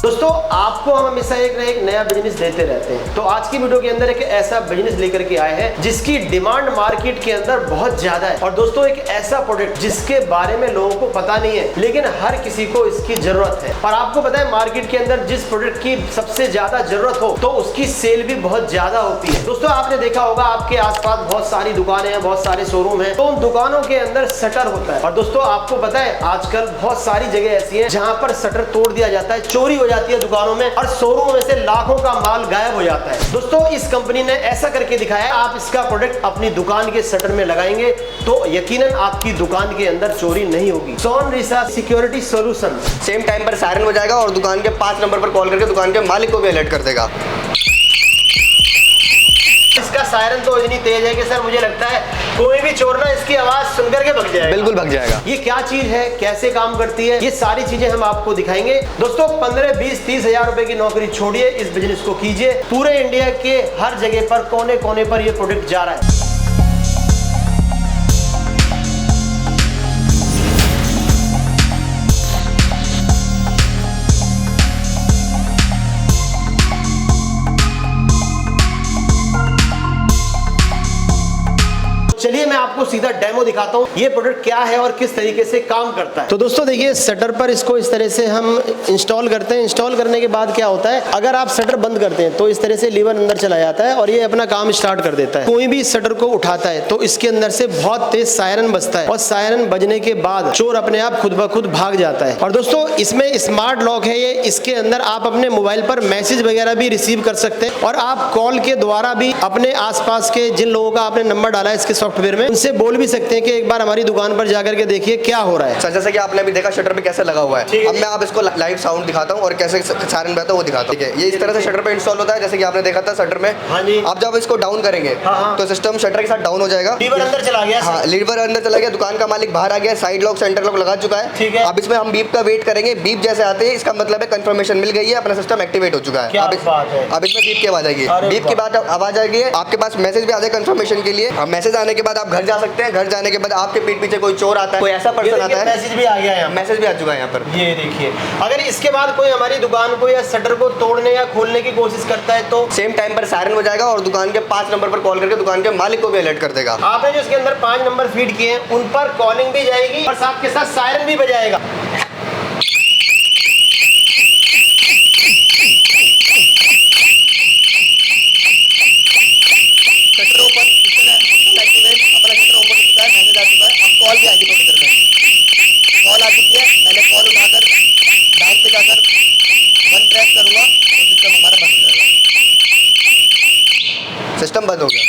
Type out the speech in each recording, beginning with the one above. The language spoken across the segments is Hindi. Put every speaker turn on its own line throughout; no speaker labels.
दोस्तों आपको हम हमेशा एक ना एक नया बिजनेस देते रहते हैं। तो आज की वीडियो के अंदर एक ऐसा बिजनेस लेकर के आए हैं जिसकी डिमांड मार्केट के अंदर बहुत ज्यादा है। और दोस्तों एक ऐसा प्रोडक्ट जिसके बारे में लोगों को पता नहीं है लेकिन हर किसी को इसकी जरूरत है। और आपको पता है मार्केट के अंदर जिस प्रोडक्ट की सबसे ज्यादा जरूरत हो तो उसकी सेल भी बहुत ज्यादा होती है। दोस्तों आपने देखा होगा आपके आसपास बहुत सारी दुकानें हैं, बहुत सारे शोरूम हैं, तो उन दुकानों के अंदर शटर होता है। और दोस्तों आपको पता है आजकल बहुत सारी जगह ऐसी है जहां पर शटर तोड़ दिया जाता है, चोरी हो जाती है दुकानों में और शोरूम में से लाखों का माल गायब हो जाता है। दोस्तों इस कंपनी ने ऐसा करके दिखाया, आप इसका प्रोडक्ट अपनी दुकान के शटर में लगाएंगे तो यकीनन आपकी दुकान के अंदर चोरी नहीं होगी। सोनरिसा सिक्योरिटी सॉल्यूशन
सेम टाइम पर सायरन बजाएगा और दुकान के 5 नंबर पर कॉल करके दुकान के मालिक को भी अलर्ट कर देगा।
इसका सायरन तो इतनी तेज है कि सर मुझे लगता है कोई भी चोर ना इसकी आवाज सुनकर के भग जाएगा।
बिल्कुल भग जाएगा।
ये क्या चीज है, कैसे काम करती है, ये सारी चीजें हम आपको दिखाएंगे। दोस्तों 15, 20, 30 हजार रुपए की नौकरी छोड़िए, इस बिजनेस को कीजिए। पूरे इंडिया के हर जगह पर कोने कोने पर ये प्रोडक्ट जा रहा है। चलिए मैं आपको सीधा डेमो दिखाता हूँ ये प्रोडक्ट क्या है और किस तरीके से काम करता है। तो दोस्तों देखिए शटर पर इसको इस तरह से हम इंस्टॉल करते हैं। इंस्टॉल करने के बाद क्या होता है, अगर आप शटर बंद करते हैं तो इस तरह से लीवर अंदर चला जाता है और ये अपना काम स्टार्ट कर देता है। कोई भी शटर को उठाता है तो इसके अंदर से बहुत तेज सायरन बजता है और सायरन बजने के बाद चोर अपने आप खुद ब खुद भाग जाता है। और दोस्तों इसमें स्मार्ट लॉक है ये, इसके अंदर आप अपने मोबाइल पर मैसेज वगैरह भी रिसीव कर सकते हैं और आप कॉल के द्वारा भी अपने आसपास के जिन लोगों का आपने नंबर डाला है इसके सॉफ्टवेयर में उनसे बोल भी सकते हैं कि एक बार हमारी दुकान पर जाकर के देखिए क्या हो रहा है।
सर जैसे कि आपने अभी देखा शटर पे कैसे लगा हुआ है, अब मैं आप इसको लाइव साउंड दिखाता हूँ और कैसे सायरन बजता है वो दिखाता हूँ। ये इस तरह से शटर पे इंस्टॉल होता है जैसे कि आपने देखा था शटर में।
हाँ जी।
आप जब इसको डाउन करेंगे तो सिस्टम शटर के साथ डाउन हो जाएगा।
लीवर अंदर चला गया।
हाँ लीवर अंदर चला गया, दुकान का मालिक बाहर आ गया, साइड लॉक सेंटर लॉक लगा चुका है।
ठीक है।
अब इसमें हम बीप का वेट करेंगे, बीप जैसे आते हैं इसका मतलब है कंफर्मेशन मिल गई है, अपना सिस्टम एक्टिवेट हो चुका है। अब इसमें बीप की आवाज आएगी, बीप की बात आवाज आएगी, आपके पास मैसेज भी आ जाए कंफर्मेशन के लिए। मैसेज आने के बाद आप घर जा सकते हैं। घर जाने के बाद आपके पीठ पीछे कोई चोर आता है, कोई ऐसा पर्सन आता है,
मैसेज भी आ गया है,
मैसेज भी आ चुका है यहाँ पर।
ये देखिए अगर इसके बाद कोई हमारी दुकान को या शटर को तोड़ने या खोलने की कोशिश करता है तो
सेम टाइम पर सायरन बजाएगा और दुकान के 5 नंबर पर कॉल करके दुकान के मालिक को भी अलर्ट कर देगा।
आपने जो इसके अंदर 5 नंबर फीड किए हैं उन पर कॉलिंग भी जाएगी और साथ के साथ सायरन भी बजाएगा।
सिस्टम बंद हो गया।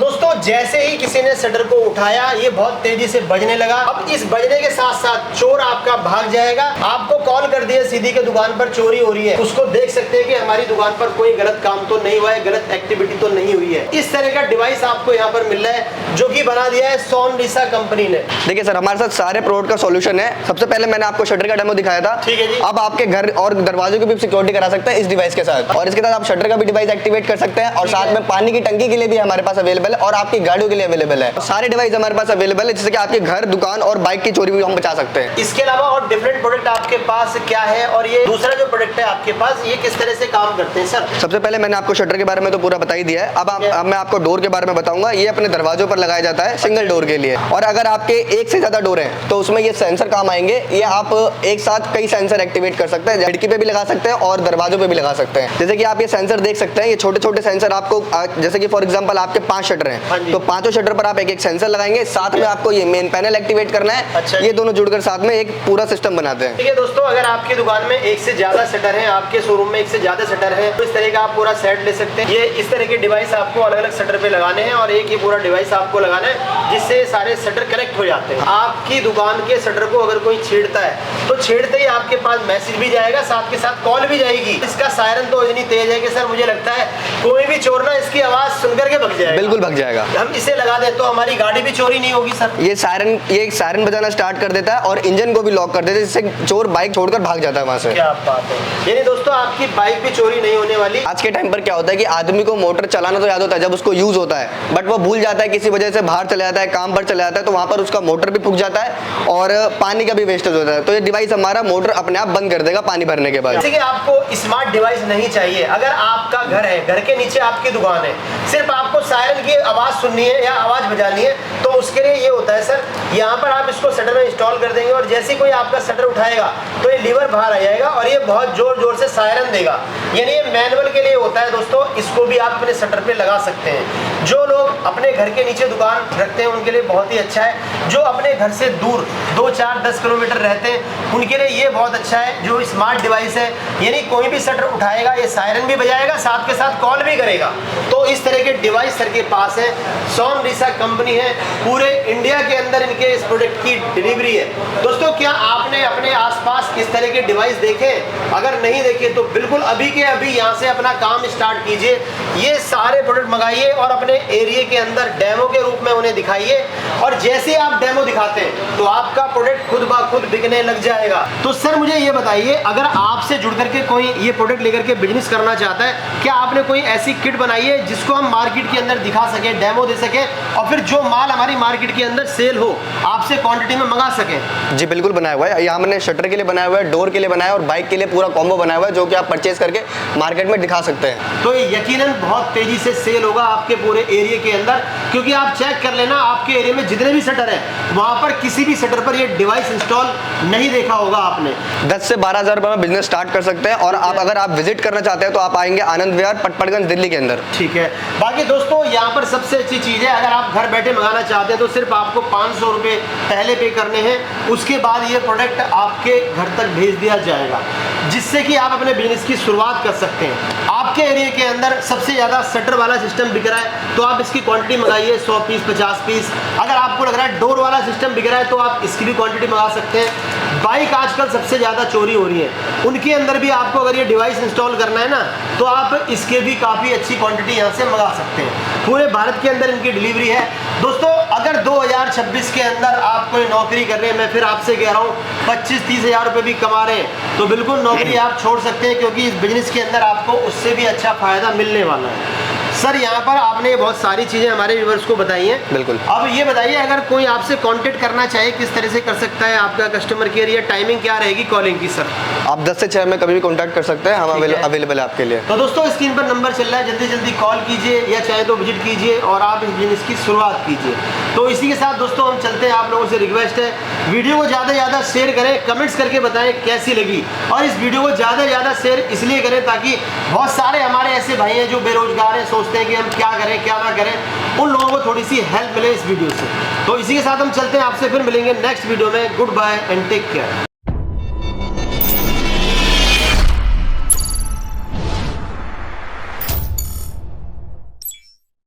दोस्तों जैसे ही किसी ने शटर को उठाया ये बहुत तेजी से बजने लगा। अब इस बजने के साथ साथ चोर आपका भाग जाएगा। आपको कॉल कर दिया सीधी के दुकान पर चोरी हो रही है, उसको देख सकते हैं कि हमारी दुकान पर कोई गलत काम तो नहीं हुआ है, गलत एक्टिविटी तो नहीं हुई है। इस तरह का डिवाइस आपको यहाँ पर मिल रहा है जो कि बना दिया है सोनरिसा कंपनी ने।
देखिए सर हमारे साथ सारे प्रोडक्ट का सॉल्यूशन है। सबसे पहले मैंने आपको शटर का डेमो दिखाया था,
ठीक है जी।
अब आपके घर और दरवाजे की भी सिक्योरिटी करा सकते हैं इस डिवाइस के साथ, और इसके साथ आप शटर का भी डिवाइस एक्टिवेट कर सकते हैं और साथ में पानी की टंकी के लिए भी हमारे पास अवेलेबल है और आपकी गाड़ियों के लिए अवेलेबल है। सारे डिवाइस हमारे पास अवेलेबल है जिससे कि आपके घर, दुकान और बाइक की चोरी भी हम बचा सकते हैं।
इसके अलावा और डिफरेंट प्रोडक्ट आपके पास क्या है और ये दूसरा जो प्रोडक्ट है आपके पास ये किस तरह से काम करते हैं सर?
सबसे पहले मैंने आपको शटर के बारे में तो पूरा बता ही दिया है। अब मैं आपको डोर के बारे में बताऊंगा। ये अपने दरवाजों पर लगाया जाता है सिंगल डोर के लिए, और अगर आपके एक से ज्यादा डोर हैं तो उसमें ये सेंसर काम आएंगे। ये आप एक साथ कई सेंसर एक्टिवेट कर सकते हैं, खिड़की पे भी लगा सकते हैं और दरवाजों पे भी लगा सकते हैं। जैसे कि आप ये सेंसर देख सकते हैं, ये छोटे छोटे सेंसर आपको, जैसे कि फॉर एग्जांपल आपके 5 शटर हैं तो 5 शटर पर आप एक एक सेंसर लगाएंगे, साथ में आपको ये मेन पैनल एक्टिवेट करना है।
अच्छा,
ये दोनों जुड़कर साथ में एक पूरा सिस्टम बनाते हैं।
ठीक है दोस्तों, अगर आपकी दुकान में एक से ज्यादा शटर है, आपके शोरूम में एक से ज्यादा शटर है तो इस तरह का आप पूरा सेट ले सकते हैं। ये इस तरह के डिवाइस आपको अलग अलग शटर पे लगाने हैं और एक ही पूरा डिवाइस आपको लगाना है जिससे सारे शटर कनेक्ट हो जाते हैं। आपकी दुकान के शटर को अगर कोई छेड़ता है तो छेड़ते ही आपके पास मैसेज भी जाएगा, साथ के साथ कॉल भी जाएगी। इसका सायरन तो इतनी तेज है कि सर मुझे लगता है कोई भी चोर ना इसकी आवाज सुनकर के भग जाएगा।
बिल्कुल भग जाएगा।
हम इसे लगा दे तो हमारी गाड़ी भी चोरी नहीं होगी सर?
ये सायरन बजाना स्टार्ट कर देता है और इंजन को भी लॉक कर देता है, जिससे चोर बाइक छोड़कर भाग जाता है वहां से।
क्या बात है, यानी दोस्तों आपकी बाइक भी चोरी नहीं होने वाली।
आज के टाइम पर क्या होता है कि आदमी को मोटर चलाना तो याद होता है जब उसको यूज होता है, बट वो भूल जाता है, किसी वजह से बाहर चला जाता है, काम पर चला जाता है, तो वहां पर उसका मोटर भी फूक जाता है और पानी का भी वेस्टेज होता है। तो ये डिवाइस हमारा मोटर अपने आप बंद कर देगा पानी भरने के बाद।
जैसे कि आपको स्मार्ट डिवाइस नहीं चाहिए, अगर आपका घर है, घर के नीचे आपकी दुकान है, सिर्फ आपको सायरन की आवाज सुननी है या आवाज बजानी है, तो उसके लिए ये होता है सर, यहाँ पर आप इसको शटर में इंस्टॉल कर देंगे और जैसे कोई आपका शटर उठाएगा तो ये लीवर बाहर आ जाएगा और ये बहुत जोर जोर से सायरन देगा। यानी ये मैनुअल के लिए होता है दोस्तों, इसको भी आप अपने शटर पे लगा सकते हैं। जो लोग अपने घर के नीचे दुकान रखते हैं उनके लिए बहुत ही अच्छा है। जो अपने घर से दूर 2, 4, 10 किलोमीटर रहते हैं उनके लिए ये बहुत अच्छा है जो स्मार्ट डिवाइस है। यानी कोई भी शटर उठाएगा ये सायरन भी बजाएगा, साथ के साथ कॉल भी करेगा। तो इस तरह के डिवाइस सर के पास है। सोनरीसा कंपनी है, पूरे इंडिया के अंदर इनके इस प्रोडक्ट की डिलीवरी है। दोस्तों क्या आपने अपने आसपास इस तरह के डिवाइस देखे? अगर नहीं देखे तो बिल्कुल अभी के अभी यहाँ से अपना काम स्टार्ट कीजिए। ये सारे प्रोडक्ट मंगाइए और अपने एरिया के अंदर डेमो के रूप में उन्हें दिखाइए और जैसे आप डेमो दिखाते हैं तो आपका प्रोडक्ट खुद ब खुद बिकने लग जाएगा। तो सर मुझे ये बताइए, अगर आपसे जुड़ करके कोई ये प्रोडक्ट लेकर के बिजनेस करना चाहता है, क्या आपने कोई ऐसी किट बनाई है जिसको हम मार्केट के अंदर दिखा सके, डेमो दे सके और फिर जो माल हमारी मार्केट के अंदर सेल हो आपसे क्वांटिटी में मंगा सके?
जी बिल्कुल बनाया हुआ है। यहाँ हमने शटर के लिए बनाया हुआ है, डोर के लिए बनाया है और बाइक के लिए पूरा कॉम्बो बनाया हुआ है जो कि आप परचेज करके मार्केट में दिखा सकते हैं।
तो ये यकीनन बहुत तेजी से सेल होगा आपके पूरे एरिया के अंदर, क्योंकि आप चेक कर लेना आपके एरिया में जितने भी शटर है वहां पर किसी भी शटर पर ये डिवाइस इंस्टॉल नहीं देखा होगा आपने।
10 से 12 हज़ार रुपए में बिजनेस स्टार्ट कर सकते हैं और आप अगर आप विजिट करना चाहते हैं तो आप आएंगे आनंद विहार, पटपड़गंज, दिल्ली के अंदर।
ठीक है। बाकी दोस्तों यहाँ पर सबसे अच्छी चीज है, अगर आप घर बैठे मंगाना चाहते हैं तो सिर्फ आपको 500 रुपए पहले पे करने हैं, उसके बाद ये प्रोडक्ट आपके घर तक भेज दिया जाएगा, जिससे कि आप अपने बिजनेस की शुरुआत कर सकते हैं। आपके एरिया के अंदर सबसे ज्यादा शटर वाला सिस्टम बिक रहा है तो आप इसकी क्वांटिटी मंगाइए 100 पीस, 50 पीस। अगर आपको लग रहा है डोर वाला सिस्टम बिक रहा है तो आप इसकी भी क्वांटिटी मंगा सकते हैं। बाइक आजकल सबसे ज्यादा चोरी हो रही है, उनके अंदर भी आपको अगर ये डिवाइस इंस्टॉल करना है ना तो आप इसके भी काफी अच्छी क्वांटिटी यहाँ से मंगा सकते हैं। पूरे भारत के अंदर इनकी डिलीवरी है। दोस्तों अगर 2026 के अंदर आप कोई नौकरी कर रहे हैं, मैं फिर आपसे कह रहा हूँ 25-30 हज़ार रुपये भी कमा रहे हैं तो बिल्कुल नौकरी आप छोड़ सकते हैं, क्योंकि इस बिजनेस के अंदर आपको उससे भी अच्छा फायदा मिलने वाला है। सर यहाँ पर आपने बहुत सारी चीजें हमारे व्यूअर्स को बताई हैं।
बिल्कुल।
अब ये बताइए, अगर कोई आपसे कांटेक्ट करना चाहे किस तरह से कर सकता है? आपका कस्टमर केयर या टाइमिंग क्या रहेगी कॉलिंग की सर?
आप 10 से 6 में कभी भी कांटेक्ट कर सकते हैं, हम अवेलेबल है आपके लिए।
तो दोस्तों स्क्रीन पर नंबर चल रहा है, जल्दी जल्दी कॉल कीजिए या चाहे तो विजिट कीजिए और आप इस बिजनेस की शुरुआत कीजिए। तो इसी के साथ दोस्तों हम चलते हैं, आप लोगों से रिक्वेस्ट है वीडियो को ज़्यादा से ज़्यादा शेयर करें, कमेंट्स करके बताएं कैसी लगी, और इस वीडियो को ज़्यादा से ज़्यादा शेयर इसलिए करें ताकि बहुत सारे हमारे ऐसे भाई हैं जो बेरोजगार हैं, सोचते हैं कि हम क्या करें क्या ना करें, उन लोगों को थोड़ी सी हेल्प मिले इस वीडियो से। तो इसी के साथ हम चलते हैं, आपसे फिर मिलेंगे नेक्स्ट वीडियो में। Good bye and take care.